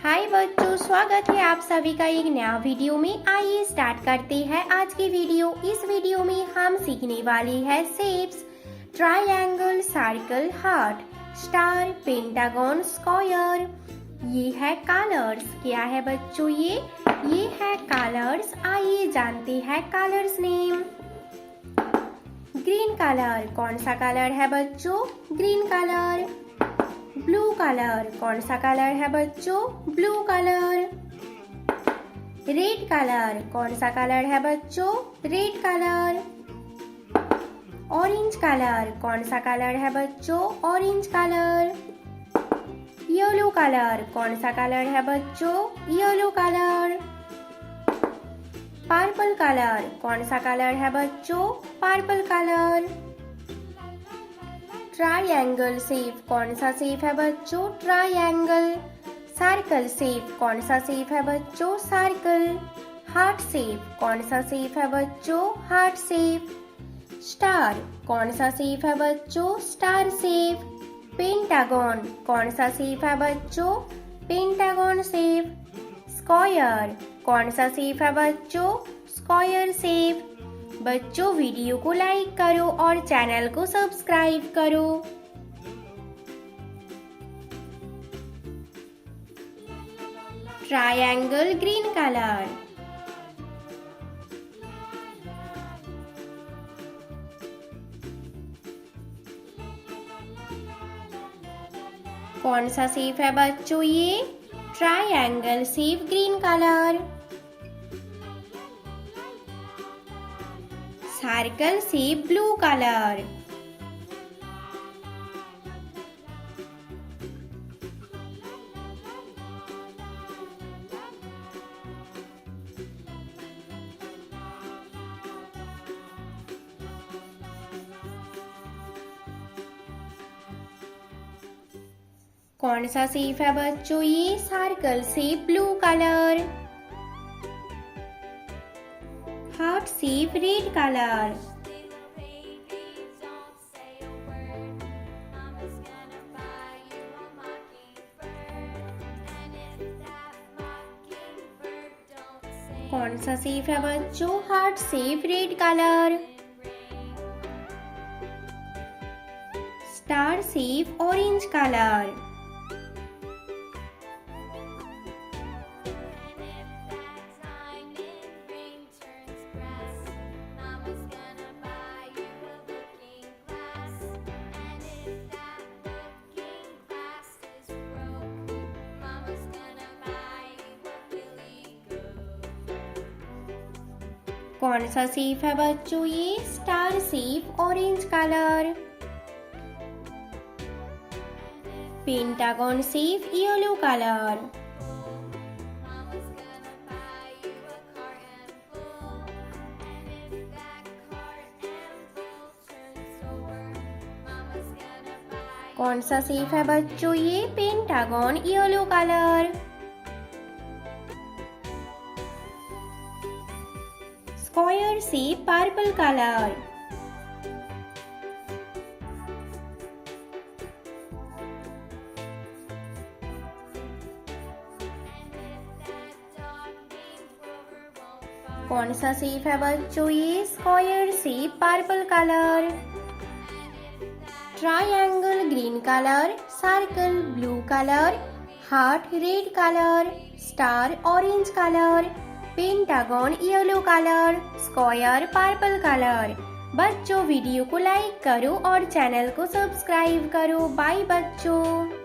हाय बच्चों, स्वागत है आप सभी का एक नया वीडियो में। आइए स्टार्ट करते हैं आज की वीडियो। इस वीडियो में हम सीखने वाले हैं shapes, triangle, circle, heart, star, pentagon, square. ये है कलर्स। क्या है बच्चों ये है कलर्स। आइए जानते हैं कलर्स नेम। ग्रीन कलर, कौन सा कलर है बच्चों? Green colour. ब्लू कलर, कौन सा कलर है बच्चों? Blue colour. रेड कलर, कौन सा कलर है बच्चों? Red colour. ऑरेंज कलर, कौन सा कलर है बच्चों? Orange colour. येलो कलर, कौन सा कलर है बच्चों? Yellow colour. पर्पल कलर, कौन सा कलर है बच्चों? Purple colour. ट्रायंगल शेप, कौन सा शेप है बच्चों? ट्रायंगल। सर्कल शेप, कौन सा शेप है बच्चों? सर्कल। हार्ट शेप, कौन सा शेप है बच्चों? Heart shape. स्टार, कौन सा शेप है बच्चों? Star shape. पेंटागन, कौन सा शेप है बच्चों? Pentagon shape. स्क्वायर, कौन सा शेप है बच्चों? Square shape. बच्चों वीडियो को लाइक करो और चैनल को सब्सक्राइब करो। Triangle green colour. कौन सा शेप है बच्चों ये? Triangle shape green colour. Circle shape blue colour. कौन सा शेप है बच्चों ये? Circle shape blue colour. Heart shape red colour. कौन सा शेप है बच्चों? Heart shape red colour. Star shape orange colour. कौन सा शेप है बच्चों ये? Star shape orange colour. Pentagon shape yellow colour. कौन सा शेप है बच्चों ये? Pentagon yellow colour. Square shape purple colour. कौन सा शेप है बच्चों ये? Square shape purple colour. Triangle green colour. Circle blue colour. Heart red colour. Star orange colour. Pentagon yellow colour. Square purple colour. बच्चों video को like करो और channel को सब्सक्राइब करो। बाय बच्चों।